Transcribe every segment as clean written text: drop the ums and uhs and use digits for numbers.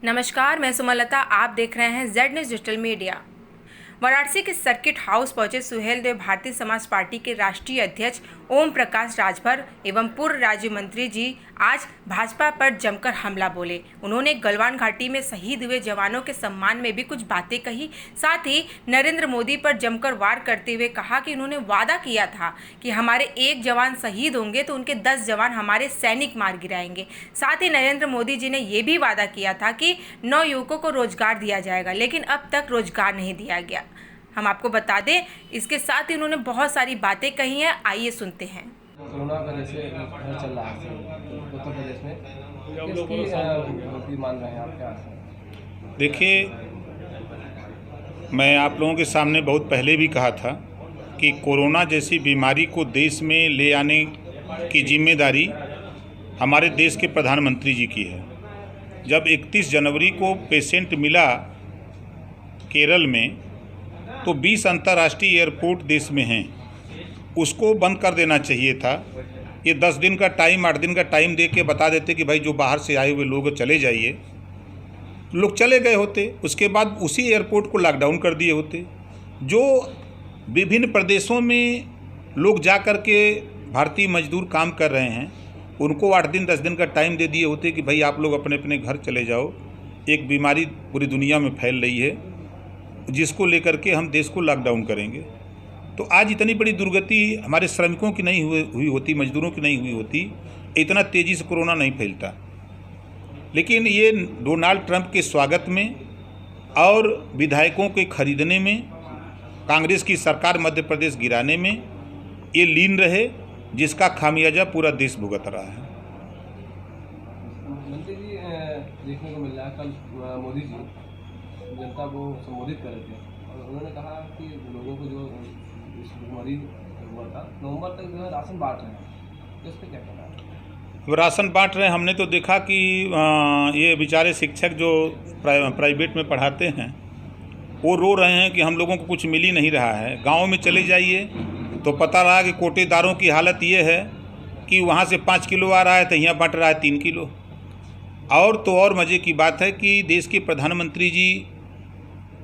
नमस्कार, मैं सुमलता। आप देख रहे हैं Z news digital media. Varanasi के सर्किट हाउस पहुंचे सुहेलदेव भारतीय समाज पार्टी के राष्ट्रीय अध्यक्ष ओम प्रकाश राजभर एवं पूर्व राज्य मंत्री जी आज भाजपा पर जमकर हमला बोले। उन्होंने गलवान घाटी में शहीद हुए जवानों के सम्मान में भी कुछ बातें कही। साथ ही नरेंद्र मोदी पर जमकर वार करते हुए कहा कि उन्होंने वादा किया था कि हमारे एक जवान शहीद होंगे तो उनके 10 जवान हमारे सैनिक मार गिराएंगे। साथ ही नरेंद्र मोदी जी ने ये भी वादा किया था कि 9 युवकों को रोजगार दिया जाएगा, लेकिन अब तक रोजगार नहीं दिया गया। हम आपको बता दें, इसके साथ ही उन्होंने बहुत सारी बातें कही हैं। आइए सुनते हैं। कोरोना का जैसे घर चल रहा है उत्तर प्रदेश में, किसकी मुक्ति मान रहे हैं आप, क्या? देखिए, मैं आप लोगों के सामने बहुत पहले भी कहा था कि कोरोना जैसी बीमारी को देश में ले आने की जिम्मेदारी हमारे देश के प्रधानमंत्री जी की है। जब 31 जनवरी को पेशेंट मिला केरल में, तो 20 अंतर्राष्ट्रीय एयरपोर्ट देश में हैं, उसको बंद कर देना चाहिए था। ये 10 दिन का टाइम, 8 दिन का टाइम दे के बता देते कि भाई जो बाहर से आए हुए लोग चले जाइए, लोग चले गए होते। उसके बाद उसी एयरपोर्ट को लॉकडाउन कर दिए होते। जो विभिन्न प्रदेशों में लोग जा कर के भारतीय मजदूर काम कर रहे हैं, उनको 8 दिन 10 दिन का टाइम दे दिए होते कि भाई आप लोग अपने अपने घर चले जाओ। एक बीमारी पूरी दुनिया में फैल रही है, जिसको लेकर के हम देश को लॉकडाउन करेंगे। तो आज इतनी बड़ी दुर्गति हमारे श्रमिकों की नहीं हुई होती, मजदूरों की नहीं हुई होती, इतना तेज़ी से कोरोना नहीं फैलता। लेकिन ये डोनाल्ड ट्रंप के स्वागत में और विधायकों के खरीदने में, कांग्रेस की सरकार मध्य प्रदेश गिराने में ये लीन रहे, जिसका खामियाजा पूरा देश भुगत रहा है। मंत्री जी, देखने को मिल रहा है कल मोदी जी जनता को संबोधित कर रहे थे और उन्होंने कहा कि लोगों को जो इस बीमारी हुआ था नवंबर तक जो है राशन बांट रहे हैं, तो इस पर क्या कहना है? वो राशन बांट रहे हैं। हमने तो देखा कि ये बेचारे शिक्षक जो प्राइवेट में पढ़ाते हैं, वो रो रहे हैं कि हम लोगों को कुछ मिल ही नहीं रहा है। गाँव में चले जाइए तो पता रहा कि कोटेदारों की हालत ये है कि वहाँ से 5 किलो आ रहा है तो यहाँ बंट रहा है 3 किलो। और तो और मज़े की बात है कि देश के प्रधानमंत्री जी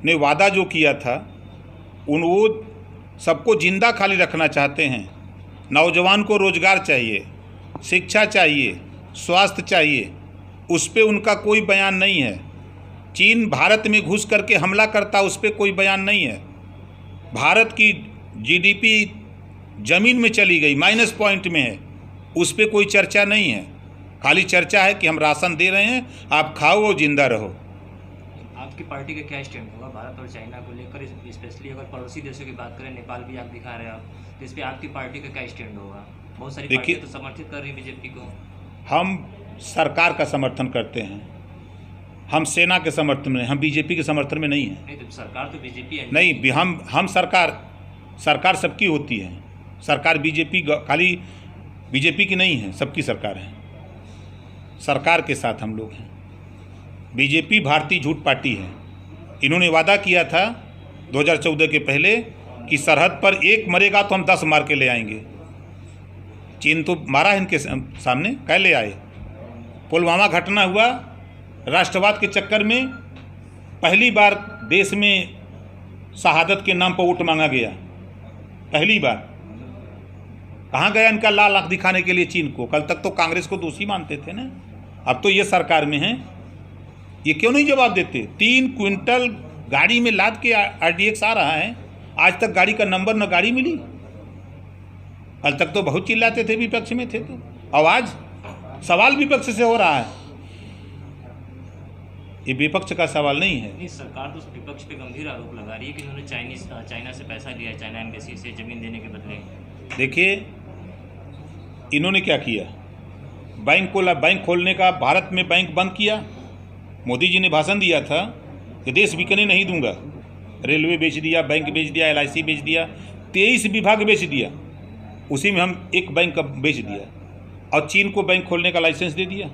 ने वादा जो किया था, वो सबको जिंदा खाली रखना चाहते हैं। नौजवान को रोज़गार चाहिए, शिक्षा चाहिए, स्वास्थ्य चाहिए, उस पर उनका कोई बयान नहीं है। चीन भारत में घुस करके हमला करता, उस पर कोई बयान नहीं है। भारत की जीडीपी ज़मीन में चली गई, माइनस पॉइंट में है, उस पर कोई चर्चा नहीं है। खाली चर्चा है कि हम राशन दे रहे हैं, आप खाओ और जिंदा रहो। आपकी पार्टी का क्या स्टैंड होगा भारत और चाइना को लेकर? स्पेशली अगर पड़ोसी देशों की बात करें, नेपाल भी आप दिखा रहे हैं, आप तो इस पर आपकी पार्टी का क्या स्टैंड होगा? बहुत सारी पार्टियां तो समर्थित कर रही है बीजेपी को। हम सरकार का समर्थन करते हैं, हम सेना के समर्थन में, हम बीजेपी के समर्थन में नहीं है। नहीं तो सरकार तो बीजेपी है नहीं, हम सरकार सबकी होती है। सरकार बीजेपी खाली बीजेपी की नहीं है, सबकी सरकार है। सरकार के साथ हम लोग हैं। बीजेपी भारतीय झूठ पार्टी है। इन्होंने वादा किया था 2014 के पहले कि सरहद पर एक मरेगा तो हम 10 मार के ले आएंगे। चीन तो मारा इनके सामने, कह ले आए। पुलवामा घटना हुआ, राष्ट्रवाद के चक्कर में पहली बार देश में शहादत के नाम पर वोट मांगा गया। पहली बार कहाँ गया इनका लाल आंख दिखाने के लिए चीन को? कल तक तो कांग्रेस को दोषी मानते थे ना, अब तो ये सरकार में है, ये क्यों नहीं जवाब देते? 3 क्विंटल गाड़ी में लाद के RDX आ रहा है, आज तक गाड़ी का नंबर न गाड़ी मिली। कल तक तो बहुत चिल्लाते थे, विपक्ष में थे तो, अब आज सवाल विपक्ष से हो रहा है। ये विपक्ष का सवाल नहीं है। नहीं, सरकार तो विपक्ष पे गंभीर आरोप लगा रही है कि उन्होंने चाइना से पैसा लिया, चाइना एम्बेसी से ज़मीन देने के बदले। देखिए, इन्होंने क्या किया? बैंक खोलने का, भारत में बैंक बंद किया। मोदी जी ने भाषण दिया था कि देश बिकने नहीं दूंगा। रेलवे बेच दिया, बैंक बेच दिया, LIC बेच दिया, 23 विभाग बेच दिया। उसी में हम एक बैंक का बेच दिया और चीन को बैंक खोलने का लाइसेंस दे दिया।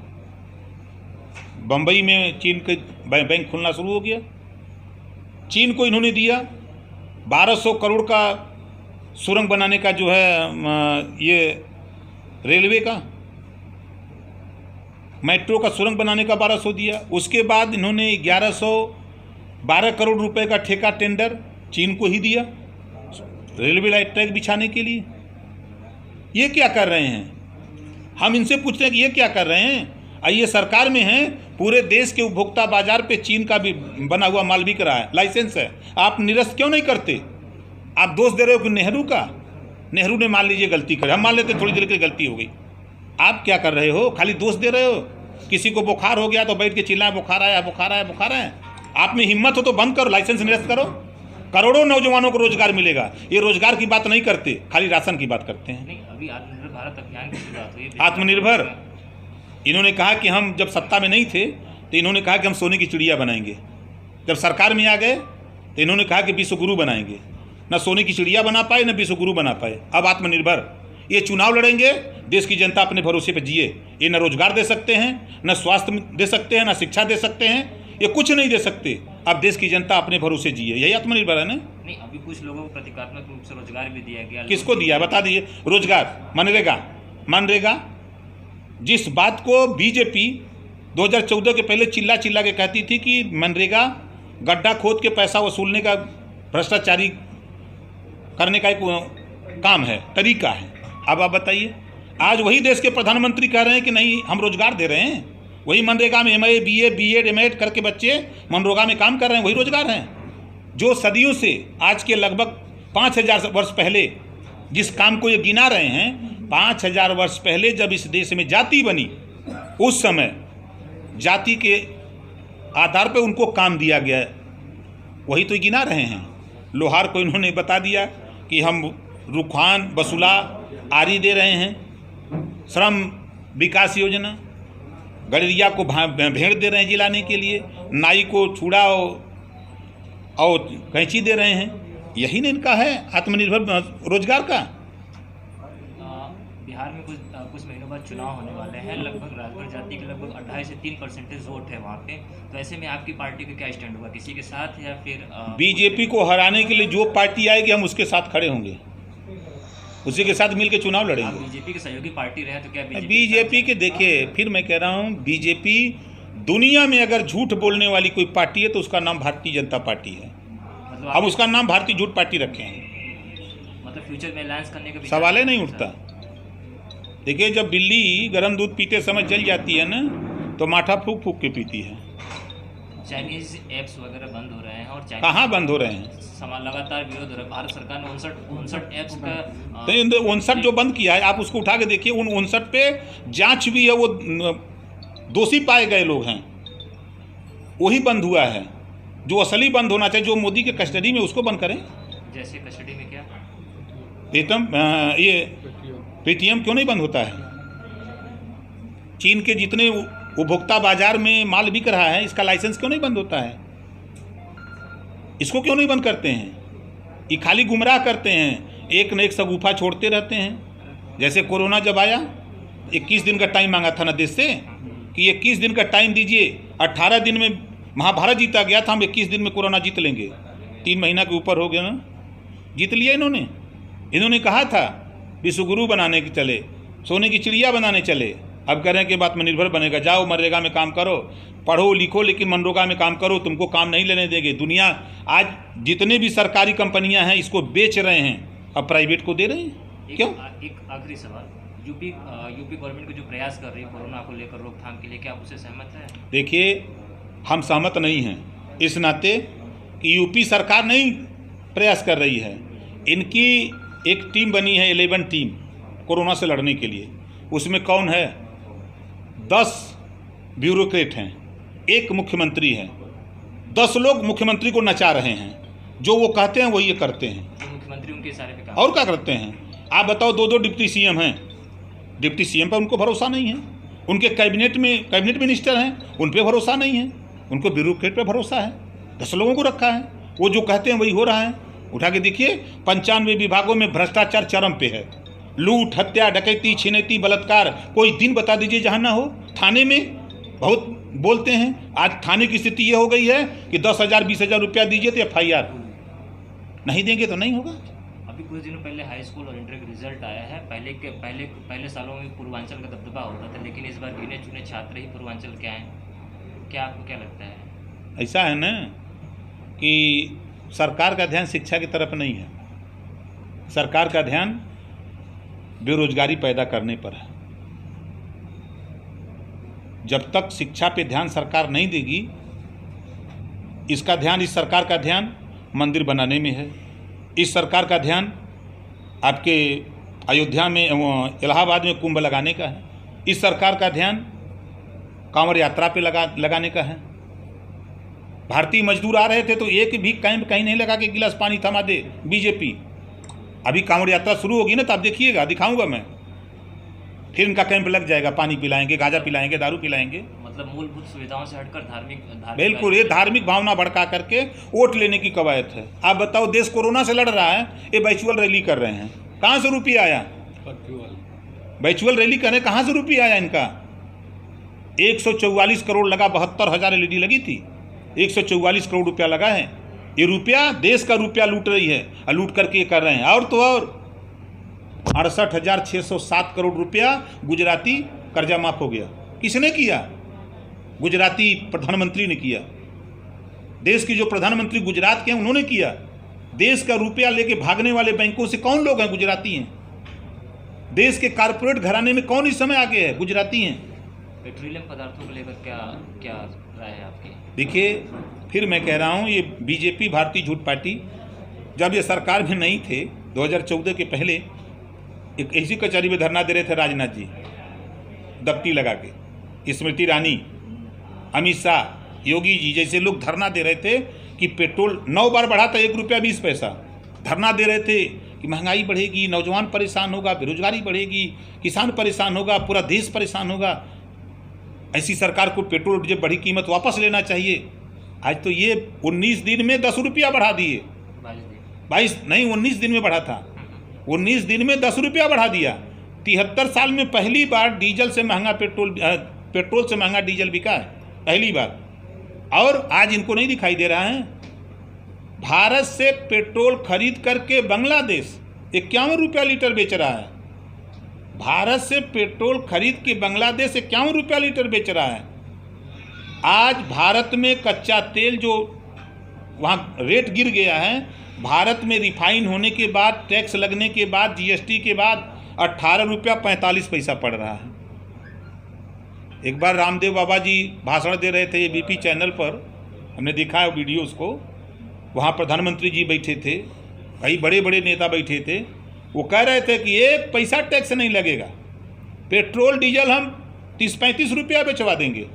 बम्बई में चीन के बैंक खुलना शुरू हो गया। चीन को इन्होंने दिया 1200 करोड़ का सुरंग बनाने का, जो है ये रेलवे का। मेट्रो का सुरंग बनाने का 1200 दिया। उसके बाद इन्होंने 1112 करोड़ रुपए का ठेका टेंडर चीन को ही दिया रेलवे लाइन ट्रैक बिछाने के लिए। ये क्या कर रहे हैं? हम इनसे पूछते हैं कि ये क्या कर रहे हैं? ये सरकार में हैं, पूरे देश के उपभोक्ता बाजार पे चीन का भी बना हुआ माल बिक रहा है, लाइसेंस है, आप निरस्त क्यों नहीं करते? आप दोष दे रहे हो कि नेहरू का, नेहरू ने मान लीजिए गलती करी, हम मान लेते थोड़ी देर की गलती हो गई, आप क्या कर रहे हो? खाली दोष दे रहे हो। किसी को बुखार हो गया तो बैठ के चिल्लाए बुखार आया बुखार आया बुखार आया। आप में हिम्मत हो तो बंद करो, लाइसेंस निरस्त करो, करोड़ों नौजवानों को रोजगार मिलेगा। ये रोजगार की बात नहीं करते, खाली राशन की बात करते हैं। नहीं, अभी आत्मनिर्भर भारत अभियान की शुरुआत हुई। आत्मनिर्भर, इन्होंने कहा कि हम जब सत्ता में नहीं थे तो इन्होंने कहा कि हम सोने की चिड़िया बनाएंगे। जब सरकार में आ गए तो इन्होंने कहा कि विश्व गुरु बनाएंगे। न सोने की चिड़िया बना पाए, न विश्व गुरु बना पाए। अब आत्मनिर्भर, ये चुनाव लड़ेंगे, देश की जनता अपने भरोसे पर जिए। ये न रोजगार दे सकते हैं, न स्वास्थ्य दे सकते हैं, न शिक्षा दे सकते हैं, ये कुछ नहीं दे सकते। अब देश की जनता अपने भरोसे जिए, यही आत्मनिर्भर है ना? नहीं, अभी कुछ लोगों को प्रतीकात्मक रूप से रोजगार भी दिया गया। किसको दिया बता दीजिए? रोजगार, मनरेगा, जिस बात को बीजेपी 2014 के पहले चिल्ला चिल्ला के कहती थी कि मनरेगा गड्ढा खोद के पैसा वसूलने का, भ्रष्टाचारी करने का एक काम है, तरीका है। अब आप बताइए, आज वही देश के प्रधानमंत्री कह रहे हैं कि नहीं हम रोजगार दे रहे हैं। वही मनरेगा में MA BA BEd MAd करके बच्चे मनरेगा में काम कर रहे हैं, वही रोजगार हैं। जो सदियों से, आज के लगभग 5000 वर्ष पहले जिस काम को ये गिना रहे हैं, 5000 वर्ष पहले जब इस देश में जाति बनी, उस समय जाति के आधार पर उनको काम दिया गया, वही तो गिना रहे हैं। लोहार को इन्होंने बता दिया कि हम रुखान बसुला आरी दे रहे हैं, श्रम विकास योजना, गड़रिया को भेड़ दे रहे हैं जिलाने के लिए, नाई को छुड़ा और कैंची दे रहे हैं। यही नहीं इनका है आत्मनिर्भर रोजगार का। बिहार में कुछ महीनों बाद चुनाव होने वाले हैं। लगभग राजभर जाति के लगभग 2.5 से 3% वोट है वहाँ पे। तो ऐसे में आपकी पार्टी का क्या स्टैंड होगा, किसी के साथ या फिर बीजेपी को हराने के लिए जो पार्टी आएगी हम उसके साथ खड़े होंगे, उसी के साथ मिलकर चुनाव लड़ेंगे। बीजेपी के सहयोगी पार्टी रहे तो क्या बीजेपी के, देखिए फिर मैं कह रहा हूँ, बीजेपी दुनिया में अगर झूठ बोलने वाली कोई पार्टी है तो उसका नाम भारतीय जनता पार्टी है। मतलब हम उसका नाम भारतीय झूठ पार्टी रखे हैं। मतलब फ्यूचर में अलायंस करने का सवाल ही नहीं उठता। देखिए, जब बिल्ली गर्म दूध पीते समय जल जाती है ना, तो माठा फूक फूक के पीती है। चाइनीज ऐप्स वगैरह बंद हो रहे हैं और कहाँ बंद हो रहे हैं? लगातार विरोध हो रहा है। भारत सरकार ने 59 ऐप्स का 59 जो बंद किया है, आप उसको उठा के देखिए, उन 59 पे जांच भी है, वो दोषी पाए गए लोग हैं, वही बंद हुआ है। जो असली बंद होना चाहिए, जो मोदी के कस्टडी में, उसको बंद करें। जैसे कस्टडी में क्या? पेटीएम क्यों नहीं बंद होता है? चीन के जितने उपभोक्ता बाजार में माल बिक रहा है, इसका लाइसेंस क्यों नहीं बंद होता है? इसको क्यों नहीं बंद करते हैं? ये खाली गुमराह करते हैं, एक न एक सगुफा छोड़ते रहते हैं। जैसे कोरोना जब आया, 21 दिन का टाइम मांगा था ना देश से कि 21 दिन का टाइम दीजिए। 18 दिन में महाभारत जीता गया था, हम 21 दिन में कोरोना जीत लेंगे। 3 महीना के ऊपर हो गया ना, जीत लिया इन्होंने कहा था विश्व गुरु बनाने के चले, सोने की चिड़िया बनाने चले। अब कह रहे हैं कि आत्मनिर्भर बनेगा। जाओ मनरेगा में काम करो, पढ़ो लिखो, लेकिन मनरेगा में काम करो, तुमको काम नहीं लेने देंगे। दुनिया आज जितने भी सरकारी कंपनियां हैं इसको बेच रहे हैं, अब प्राइवेट को दे रहे हैं। क्यों? एक आखिरी सवाल, यूपी गवर्नमेंट को जो प्रयास कर रही है कोरोना को लेकर रोकथाम के लिए, क्या आप उससे सहमत हैं? देखिए, हम सहमत नहीं हैं इस नाते कि यूपी सरकार नहीं प्रयास कर रही है। इनकी एक टीम बनी है, 11 टीम, कोरोना से लड़ने के लिए। उसमें कौन है? 10 ब्यूरोक्रेट हैं, एक मुख्यमंत्री है। 10 लोग मुख्यमंत्री को नचा रहे हैं, जो वो कहते हैं वही ये करते हैं। तो मुख्यमंत्री उनके इशारे पे काम और क्या करते हैं? आप बताओ, 2 डिप्टी सीएम हैं, डिप्टी सीएम पर उनको भरोसा नहीं है। उनके कैबिनेट मिनिस्टर हैं, उन पर भरोसा नहीं है। उनको ब्यूरोक्रेट पर भरोसा है। 10 लोगों को रखा है, वो जो कहते हैं वही हो रहा है। उठा के देखिए, 95 विभागों में भ्रष्टाचार चरम पे है। लूट, हत्या, डकैती, छिनैती, बलात्कार, कोई दिन बता दीजिए जहाँ ना हो। थाने में बहुत बोलते हैं, आज थाने की स्थिति ये हो गई है कि 10,000 20,000 रुपया दीजिए तो FIR, नहीं देंगे तो नहीं होगा। अभी कुछ दिनों पहले हाई स्कूल और इंटर का रिजल्ट आया है। पहले सालों में पूर्वांचल का दबदबा होता था, लेकिन इस बार गिने चुने छात्र ही पूर्वांचल के आए। क्या आपको क्या लगता है? ऐसा है ना कि सरकार का ध्यान शिक्षा की तरफ नहीं है, सरकार का ध्यान बेरोजगारी पैदा करने पर है। जब तक शिक्षा पे ध्यान सरकार नहीं देगी, इसका ध्यान, इस सरकार का ध्यान मंदिर बनाने में है, इस सरकार का ध्यान आपके अयोध्या में, इलाहाबाद में कुंभ लगाने का है, इस सरकार का ध्यान कांवड़ यात्रा पे लगाने का है। भारतीय मजदूर आ रहे थे तो एक भी कैंप कहीं नहीं लगा के गिलास पानी थमा दे बीजेपी। अभी कांवड़ यात्रा शुरू होगी ना, तो आप देखिएगा, दिखाऊंगा मैं, फिर इनका कैंप लग जाएगा, पानी पिलाएंगे, गांजा पिलाएंगे, दारू पिलाएंगे। मतलब मूलभूत सुविधाओं से हटकर धार्मिक बिल्कुल, ये धार्मिक भावना भड़का करके वोट लेने की कवायद है। आप बताओ, देश कोरोना से लड़ रहा है, ये वर्चुअल रैली कर रहे हैं, कहाँ से रुपया आया? वर्चुअल रैली करें, कहाँ से रुपया आया इनका? 144 करोड़ लगा, 72,000 LED लगी थी, 144 करोड़ रुपया लगा है। ये रुपया, देश का रुपया लूट रही है, और लूट करके ये कर रहे हैं। और तो और 68,607 करोड़ रुपया गुजराती कर्जा माफ हो गया। किसने किया? गुजराती प्रधानमंत्री ने किया। देश की जो प्रधानमंत्री गुजरात के हैं, उन्होंने किया। देश का रुपया लेके भागने वाले बैंकों से कौन लोग हैं? गुजराती हैं। देश के कारपोरेट घराने में कौन इस समय आगे है? गुजराती हैं। पेट्रोलियम पदार्थों को लेकर क्या राय है आपकी? देखिए, फिर मैं कह रहा हूँ, ये बीजेपी, भारतीय झूठ पार्टी, जब ये सरकार में नहीं थे 2014 के पहले, एक ऐसी कचहरी में धरना दे रहे थे राजनाथ जी, दफ्ती लगा के, स्मृति ईरानी, अमित शाह, योगी जी जैसे लोग धरना दे रहे थे कि पेट्रोल 9 बार बढ़ा था, 1 रुपया 20 पैसा। धरना दे रहे थे कि महंगाई बढ़ेगी, नौजवान परेशान होगा, बेरोजगारी बढ़ेगी, किसान परेशान होगा, पूरा देश परेशान होगा। ऐसी सरकार को पेट्रोल डीजल बढ़ी कीमत वापस लेना चाहिए। आज तो ये 19 दिन में 10 रुपया बढ़ा दिए। 19 दिन में बढ़ा था, 19 दिन में 10 रुपया बढ़ा दिया। 73 साल में पहली बार डीजल से महंगा पेट्रोल से महंगा डीजल बिका है, पहली बार। और आज इनको नहीं दिखाई दे रहा है, भारत से पेट्रोल खरीद करके बांग्लादेश 51 रुपया लीटर बेच रहा है। भारत से पेट्रोल खरीद के बांग्लादेश 51 रुपया लीटर बेच रहा है। आज भारत में कच्चा तेल जो वहाँ रेट गिर गया है, भारत में रिफाइन होने के बाद, टैक्स लगने के बाद, जीएसटी के बाद 18 रुपया 45 पैसा पड़ रहा है। एक बार रामदेव बाबा जी भाषण दे रहे थे एबीपी चैनल पर, हमने देखा है वीडियोस को। वहाँ प्रधानमंत्री जी बैठे थे, कई बड़े बड़े नेता बैठे थे। वो कह रहे थे कि 1 पैसा टैक्स नहीं लगेगा, पेट्रोल डीजल हम 30-35 रुपया बेचवा देंगे,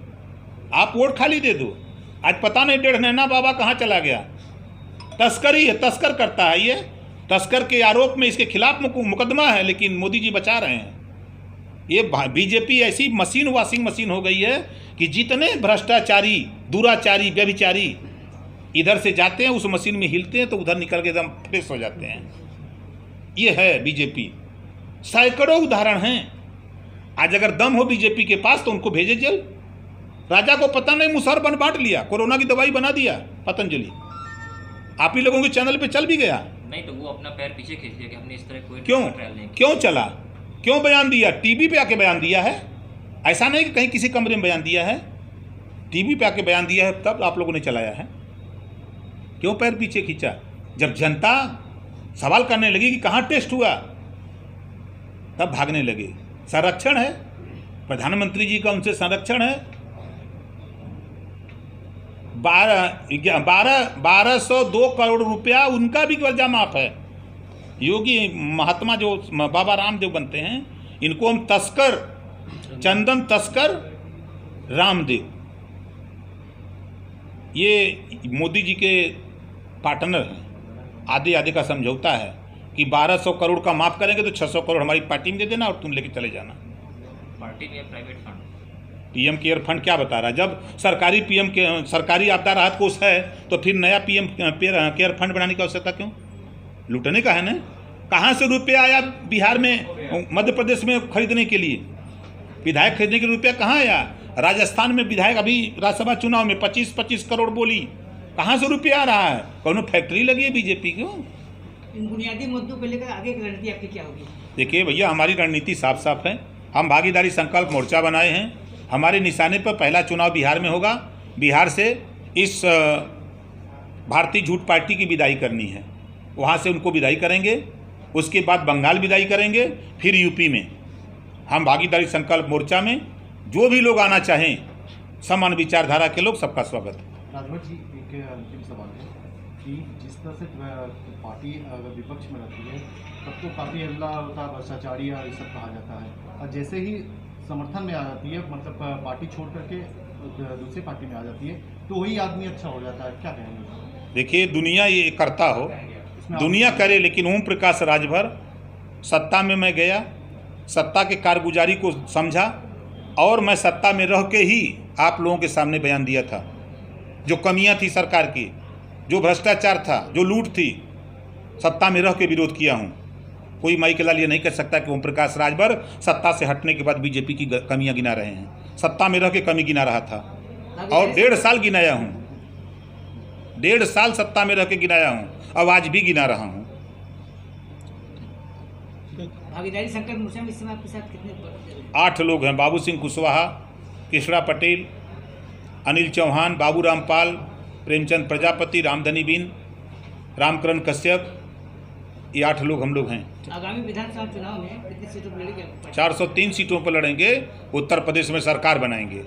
आप वोट खाली दे दो। आज पता नहीं डेढ़ नैना बाबा कहाँ चला गया। तस्करी है, तस्कर करता है ये, तस्कर के आरोप में इसके खिलाफ मुकदमा है, लेकिन मोदी जी बचा रहे हैं। ये बीजेपी ऐसी मशीन, वॉशिंग मशीन हो गई है कि जितने भ्रष्टाचारी, दुराचारी, व्यभिचारी इधर से जाते हैं, उस मशीन में हिलते हैं तो उधर निकल के एकदम फ्रेश हो जाते हैं। ये है बीजेपी। सैकड़ों उदाहरण हैं। आज अगर दम हो बीजेपी के पास तो उनको भेजे जेल। राजा को पता नहीं, मुसहर बन बांट लिया, कोरोना की दवाई बना दिया पतंजलि। आप ही लोगों के चैनल पे चल भी गया। नहीं तो वो अपना पैर पीछे खींच लिया कि हमने इस तरह कोई क्यों चला, क्यों बयान दिया? टीवी पे आके बयान दिया है। ऐसा नहीं कि कहीं किसी कमरे में बयान दिया है, टीवी पे आके बयान दिया है, तब आप लोगों ने चलाया है। क्यों पैर पीछे खींचा? जब जनता सवाल करने लगी कि कहाँ टेस्ट हुआ, तब भागने लगे। संरक्षण है, प्रधानमंत्री जी का उनसे संरक्षण है। 1202 करोड़ रुपया उनका भी कर्जा माफ है। योगी महात्मा जो बाबा रामदेव बनते हैं, इनको हम तस्कर, चंदन तस्कर रामदेव, ये मोदी जी के पार्टनर हैं। आधे आधे का समझौता है कि 1200 करोड़ का माफ करेंगे तो 600 करोड़ हमारी पार्टी में दे देना और तुम लेके चले जाना। पार्टी में private fund, PM care fund क्या बता रहा है? जब सरकारी आपदा राहत कोष है तो फिर नया पीएम केयर फंड बनाने की आवश्यकता क्यों? लूटने का है ना। कहाँ से रुपया आया बिहार में, मध्य प्रदेश में खरीदने के लिए? विधायक खरीदने के लिए रुपया कहाँ आया? राजस्थान में विधायक अभी राज्यसभा चुनाव में 25-25 करोड़ बोली, कहाँ से रुपया आ रहा है? कौन फैक्ट्री लगी है बीजेपी क्यों? इन बुनियादी मुद्दों को लेकर आगे की रणनीति आपकी क्या होगी? देखिए भैया, हमारी रणनीति साफ साफ है। हम भागीदारी संकल्प मोर्चा बनाए हैं। हमारे निशाने पर पहला चुनाव बिहार में होगा। बिहार से इस भारतीय झूठ पार्टी की विदाई करनी है, वहाँ से उनको विदाई करेंगे। उसके बाद बंगाल विदाई करेंगे, फिर यूपी में। हम भागीदारी संकल्प मोर्चा में जो भी लोग आना चाहें, समान विचारधारा के लोग, सबका स्वागत है। राजभर जी, एक अंतिम सवाल है कि जिस तरह से पार्टी अगर विपक्ष में रहती है तब तो काफ़ी हमला होता है, भ्रष्टाचारी और ये सब कहा जाता है, और जैसे ही समर्थन में आ जाती है, मतलब पार्टी छोड़ करके दूसरी पार्टी में आ जाती है, तो वही आदमी अच्छा हो जाता है। क्या कहेंगे? देखिए, दुनिया ये करता हो, दुनिया करे, लेकिन ओम प्रकाश राजभर सत्ता में मैं गया, सत्ता के कारगुजारी को समझा, और मैं सत्ता में रह के ही आप लोगों के सामने बयान दिया था। जो कमियां थी सरकार की, जो भ्रष्टाचार था, जो लूट थी, सत्ता में रह के विरोध किया हूं। कोई माई के लाल ये नहीं कह सकता कि ओम प्रकाश राजभर सत्ता से हटने के बाद बीजेपी की कमियां गिना रहे हैं। सत्ता में रह के कमी गिना रहा था, और 1.5 साल गिनाया हूं। 1.5 साल सत्ता में रह के गिनाया हूं, अब आज भी गिना रहा हूं। भागीदारी संकल्प मोर्चा में इस समय आपके साथ कितने 8 लोग हैं। बाबू सिंह कुशवाहा, कृष्णा पटेल, अनिल चौहान, बाबू रामपाल, प्रेमचंद प्रजापति, रामधनी बीन, रामकरण कश्यप, ये 8 लोग हम लोग हैं। आगामी विधानसभा चुनाव में कितनी सीटों पर लड़ेंगे? 403 सीटों पर लड़ेंगे। उत्तर प्रदेश में सरकार बनाएंगे।